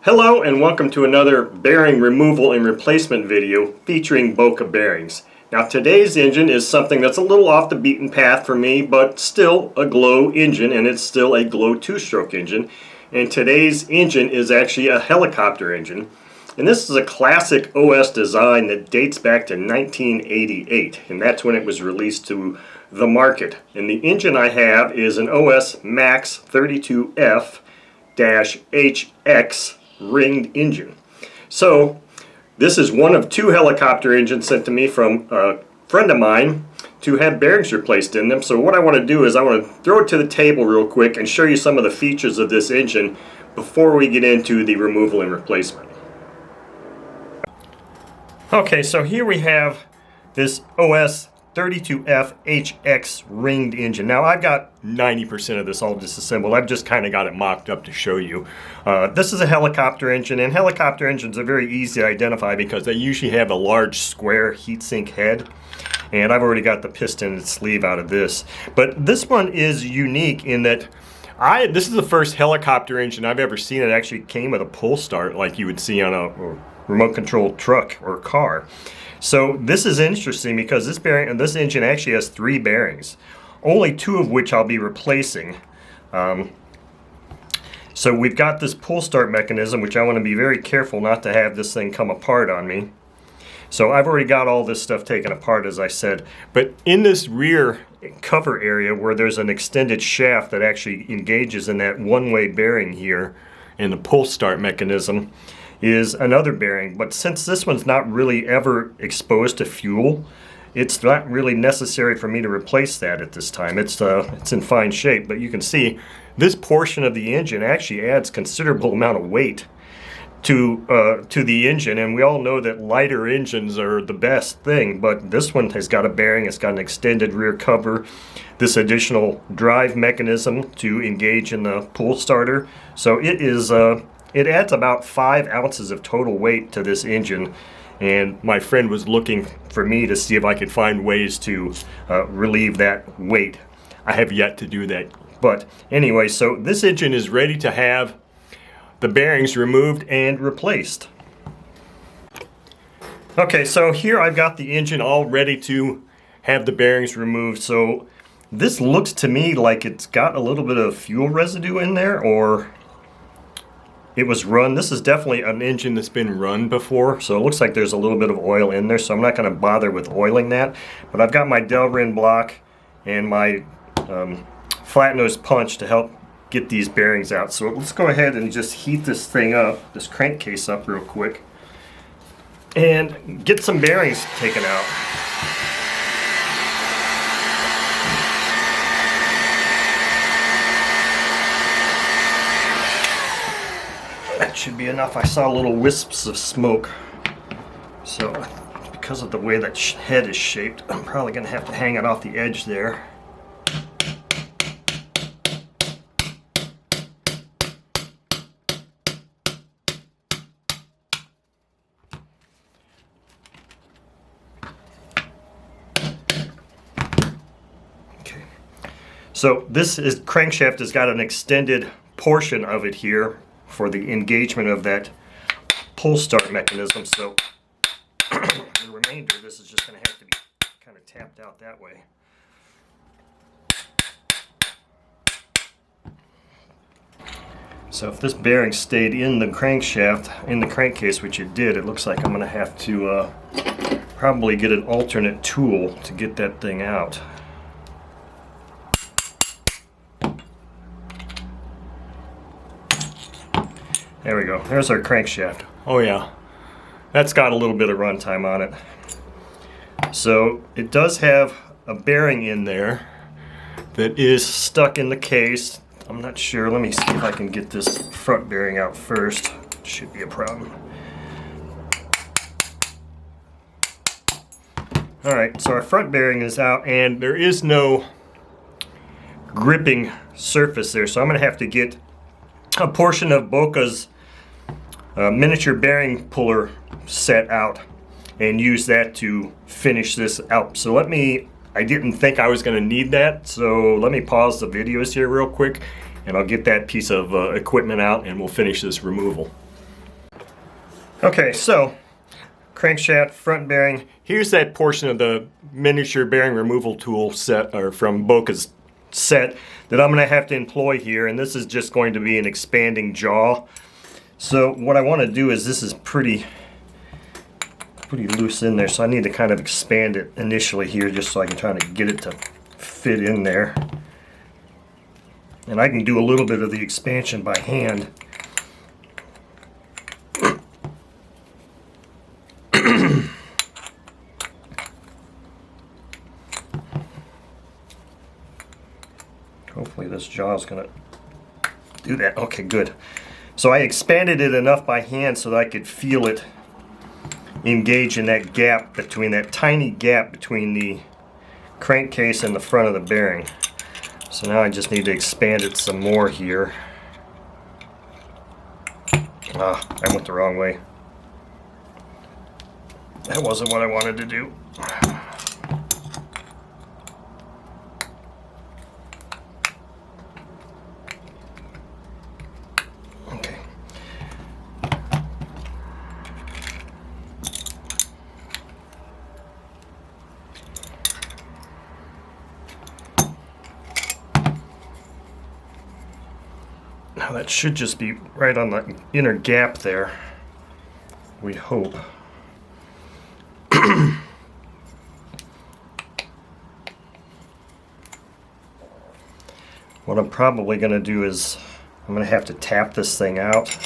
Hello and welcome to another bearing removal and replacement video featuring Boca bearings. Now today's engine is something that's a little off the beaten path for me, but still a Glow engine, and it's still a Glow two-stroke engine. And today's engine is actually a helicopter engine. And this is a classic OS design that dates back to 1988, and that's when it was released to the market. And the engine I have is an OS Max 32F-HX ringed engine. So this is one of two helicopter engines sent to me from a friend of mine to have bearings replaced in them. So what I want to do is I want to throw it to the table real quick and show you some of the features of this engine before we get into the removal and replacement. Okay, so here we have this OS 32F-HX ringed engine. Now I've got 90% of this all disassembled. I've just kind of got it mocked up to show you. This is a helicopter engine, and helicopter engines are very easy to identify because they usually have a large square heatsink head. And I've already got the piston and sleeve out of this. But this one is unique in that this is the first helicopter engine I've ever seen that actually came with a pull start like you would see on a remote controlled truck or car. So this is interesting because this engine actually has 3 bearings, only 2 of which I'll be replacing. So we've got this pull start mechanism, which I want to be very careful not to have this thing come apart on me. So I've already got all this stuff taken apart, as I said. But in this rear cover area where there's an extended shaft that actually engages in that one-way bearing here in the pull start mechanism is another bearing. But since this one's not really ever exposed to fuel, it's not really necessary for me to replace that at this time. It's in fine shape, but you can see this portion of the engine actually adds considerable amount of weight to the engine, and we all know that lighter engines are the best thing, but this one has got a bearing, it's got an extended rear cover, this additional drive mechanism to engage in the pull starter. So it adds about 5 ounces of total weight to this engine, and my friend was looking for me to see if I could find ways to relieve that weight. I have yet to do that. But anyway, so this engine is ready to have the bearings removed and replaced. Okay, so here I've got the engine all ready to have the bearings removed. So this looks to me like it's got a little bit of fuel residue in there, or it was run. This is definitely an engine that's been run before, so it looks like there's a little bit of oil in there, so I'm not going to bother with oiling that. But I've got my Delrin block and my flat nose punch to help get these bearings out. So let's go ahead and just heat this thing up, this crankcase up real quick, and get some bearings taken out. That should be enough. I saw little wisps of smoke. So because of the way that head is shaped, I'm probably going to have to hang it off the edge there. Okay. So this crankshaft has got an extended portion of it here for the engagement of that pull start mechanism. So the remainder, this is just going to have to be kind of tapped out that way. So if this bearing stayed in the crankshaft, in the crankcase, which it did, it looks like I'm going to have to probably get an alternate tool to get that thing out. There we go. There's our crankshaft. Oh yeah, that's got a little bit of runtime on it. So it does have a bearing in there that is stuck in the case. I'm not sure. Let me see if I can get this front bearing out first. Should be a problem. Alright, so our front bearing is out, and there is no gripping surface there, so I'm going to have to get a portion of Boca's miniature bearing puller set out and use that to finish this out. So I didn't think I was going to need that, so let me pause the videos here real quick and I'll get that piece of equipment out and we'll finish this removal. Okay, so crankshaft, front bearing. Here's that portion of the miniature bearing removal tool set, or from Boca's set, that I'm going to have to employ here, and this is just going to be an expanding jaw. So what I want to do is, this is pretty loose in there, so I need to kind of expand it initially here just so I can try to get it to fit in there. And I can do a little bit of the expansion by hand. Hopefully this jaw is going to do that. Okay, good. So I expanded it enough by hand so that I could feel it engage in that gap between, that tiny gap between the crankcase and the front of the bearing. So now I just need to expand it some more here. Ah, I went the wrong way. That wasn't what I wanted to do. Okay. Now that should just be right on the inner gap there, we hope. What I'm probably going to do is, I'm going to have to tap this thing out.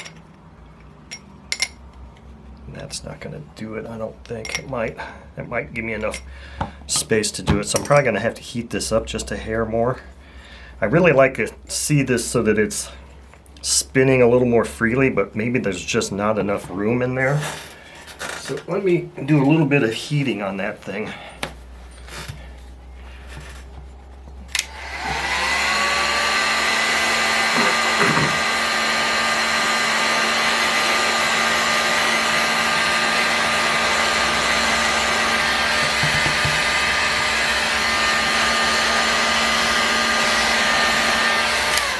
That's not going to do it, I don't think. It might give me enough space to do it. So I'm probably going to have to heat this up just a hair more. I really like to see this so that it's spinning a little more freely, but maybe there's just not enough room in there. So let me do a little bit of heating on that thing.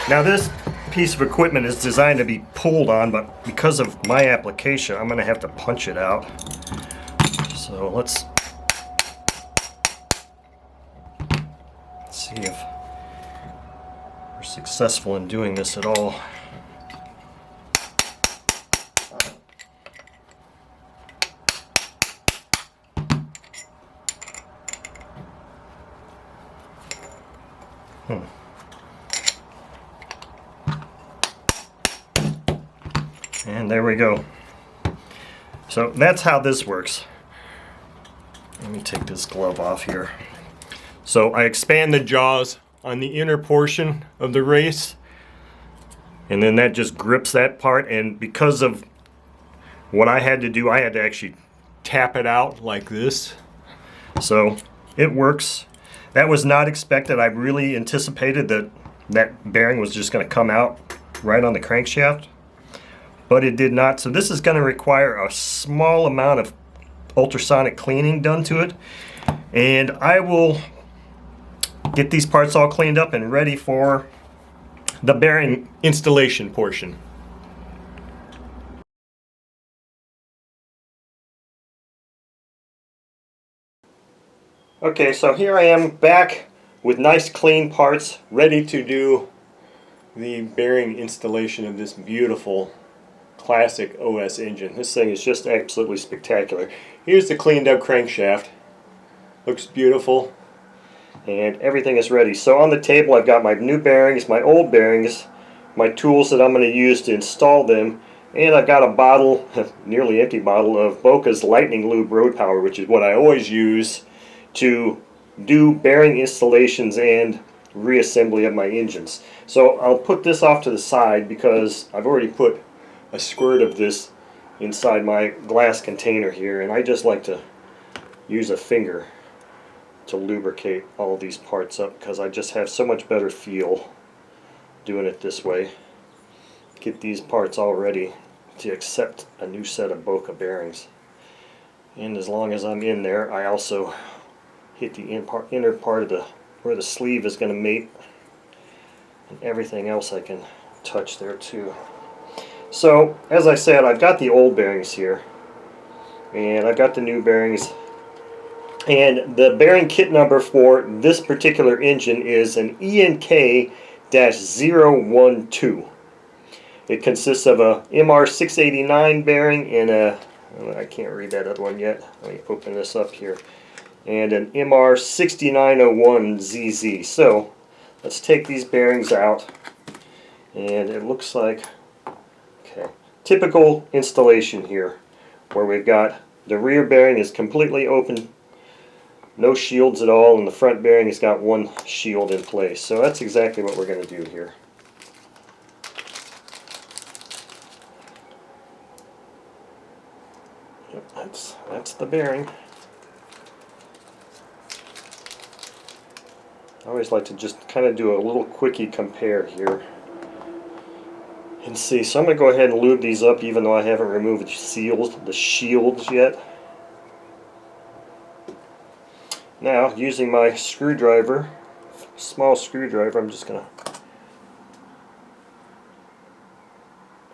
Now this piece of equipment is designed to be pulled on, but because of my application, I'm going to have to punch it out. So let's see if we're successful in doing this at all. And there we go. So that's how this works. Let me take this glove off here. So I expand the jaws on the inner portion of the race, and then that just grips that part, and because of what I had to do, I had to actually tap it out like this. So it works. That was not expected. I really anticipated that that bearing was just going to come out right on the crankshaft, but it did not. So this is going to require a small amount of ultrasonic cleaning done to it, and I will get these parts all cleaned up and ready for the bearing installation portion. Okay, so here I am back with nice clean parts, ready to do the bearing installation of this beautiful classic OS engine. This thing is just absolutely spectacular. Here's the cleaned up crankshaft. Looks beautiful, and everything is ready. So on the table I've got my new bearings, my old bearings, my tools that I'm going to use to install them, and I've got a bottle, nearly empty bottle, of Boca's Lightning Lube Road Power, which is what I always use to do bearing installations and reassembly of my engines. So I'll put this off to the side because I've already put a squirt of this inside my glass container here, and I just like to use a finger to lubricate all these parts up because I just have so much better feel doing it this way. Get these parts all ready to accept a new set of Boca bearings. And as long as I'm in there, I also hit the inner part of the where the sleeve is going to mate, and everything else I can touch there too. So, as I said, I've got the old bearings here, and I've got the new bearings, and the bearing kit number for this particular engine is an ENK-012. It consists of a MR689 bearing and a, I can't read that other one yet, let me open this up here, and an MR6901ZZ. So, let's take these bearings out, and it looks like, okay, typical installation here, where we've got the rear bearing is completely open, no shields at all, and the front bearing has got one shield in place. So that's exactly what we're going to do here. Yep, that's the bearing. I always like to just kind of do a little quickie compare here and see. So I'm going to go ahead and lube these up, even though I haven't removed the shields yet. Now, using my screwdriver, small screwdriver, I'm just going to...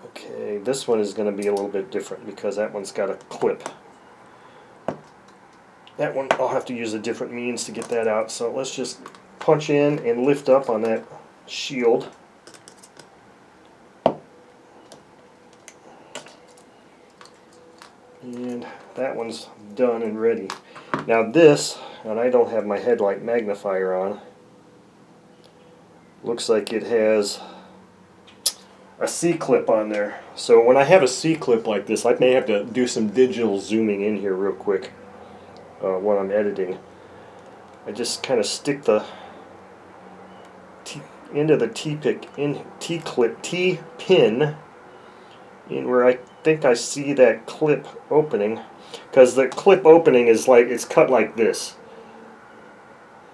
Okay, this one is going to be a little bit different because that one's got a clip. That one, I'll have to use a different means to get that out. So let's just punch in and lift up on that shield. And that one's done and ready. Now this, and I don't have my headlight magnifier on, looks like it has a C-clip on there. So when I have a C-clip like this, I may have to do some digital zooming in here real quick when I'm editing. I just kind of stick the end of the T-pin in where I think I see that clip opening, because the clip opening is like, it's cut like this.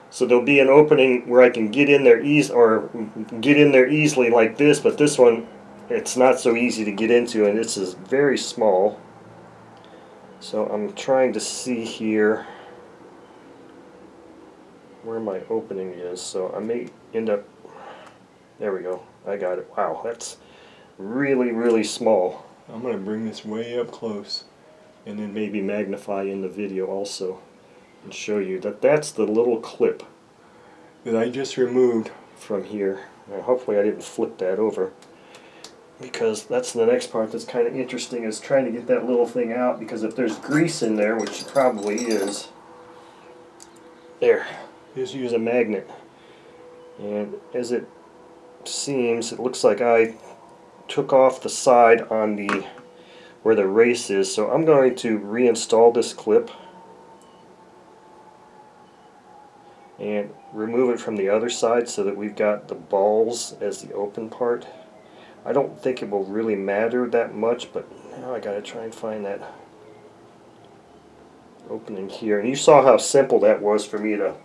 So there'll be an opening where I can get in there easily like this, but this one, it's not so easy to get into, and this is very small. So I'm trying to see here where my opening is. So I may end up, there we go, I got it. Wow, that's really, really small. I'm going to bring this way up close and then maybe magnify in the video also and show you that that's the little clip that I just removed from here. Now, hopefully I didn't flip that over, because that's the next part that's kind of interesting, is trying to get that little thing out, because if there's grease in there, which it probably is, there, just use a magnet. And as it seems, it looks like I took off the side on the where the race is, so I'm going to reinstall this clip and remove it from the other side so that we've got the balls as the open part. I don't think it will really matter that much, but now I gotta try and find that opening here. And you saw how simple that was for me to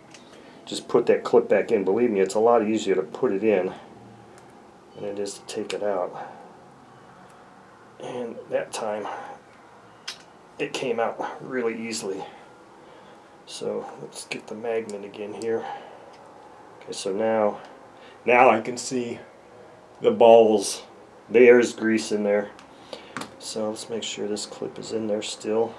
just put that clip back in. Believe me, it's a lot easier to put it in than it is to take it out. And that time it came out really easily. So let's get the magnet again here. Okay, so now I can see the balls. There's grease in there. So let's make sure this clip is in there still.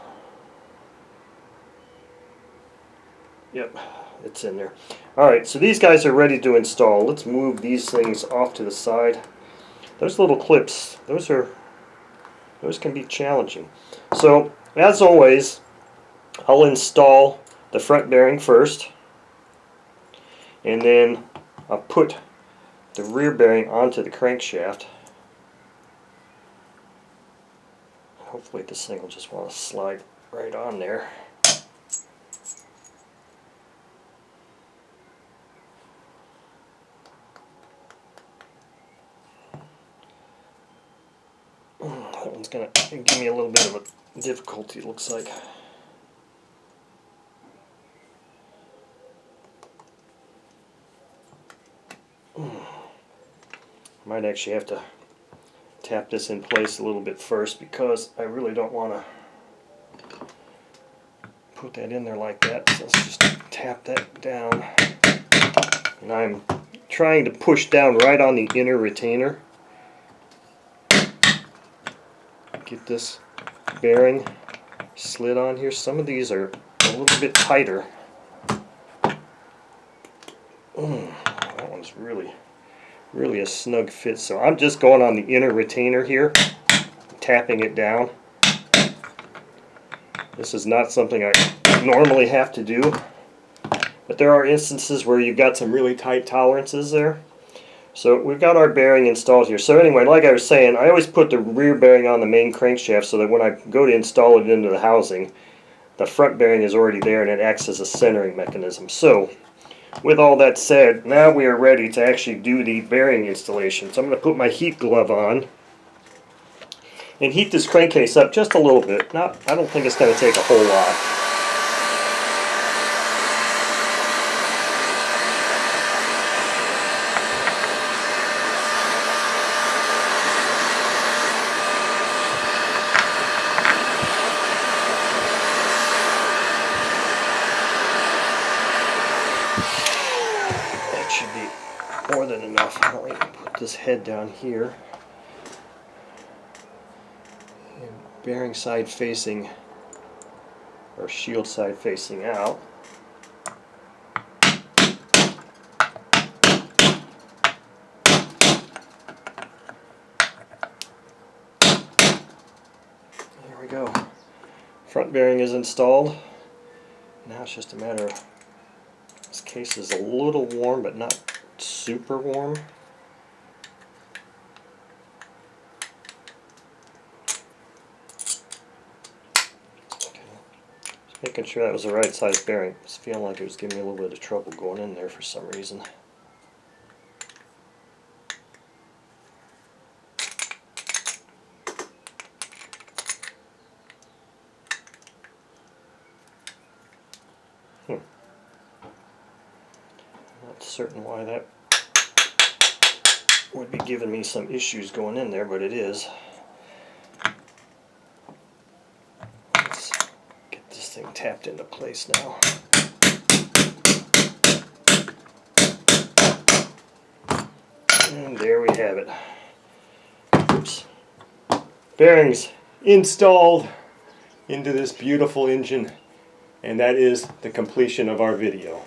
Yep, it's in there. Alright, so these guys are ready to install. Let's move these things off to the side. Those little clips, those can be challenging. So, as always, I'll install the front bearing first, and then I'll put the rear bearing onto the crankshaft. Hopefully this thing will just want to slide right on there. That one's going to give me a little bit of a difficulty, it looks like. Might actually have to tap this in place a little bit first, because I really don't want to put that in there like that. So let's just tap that down. And I'm trying to push down right on the inner retainer. get this bearing slid on here. Some of these are a little bit tighter. That one's really a snug fit. So I'm just going on the inner retainer here, tapping it down. This is not something I normally have to do, but there are instances where you've got some really tight tolerances there. So we've got our bearing installed here. So anyway, like I was saying, I always put the rear bearing on the main crankshaft so that when I go to install it into the housing, the front bearing is already there and it acts as a centering mechanism. So with all that said, now we are ready to actually do the bearing installation. So I'm going to put my heat glove on and heat this crankcase up just a little bit. I don't think it's going to take a whole lot. That should be more than enough. I'll even put this head down here. Bearing side facing, or shield side facing out. There we go. Front bearing is installed. Now it's just a matter of, this case is a little warm but not super warm. Making sure that was the right size bearing. I was feeling like it was giving me a little bit of trouble going in there for some reason. Not certain why that would be giving me some issues going in there, but it is. Thing tapped into place now. And there we have it. Oops. Bearings installed into this beautiful engine, and that is the completion of our video.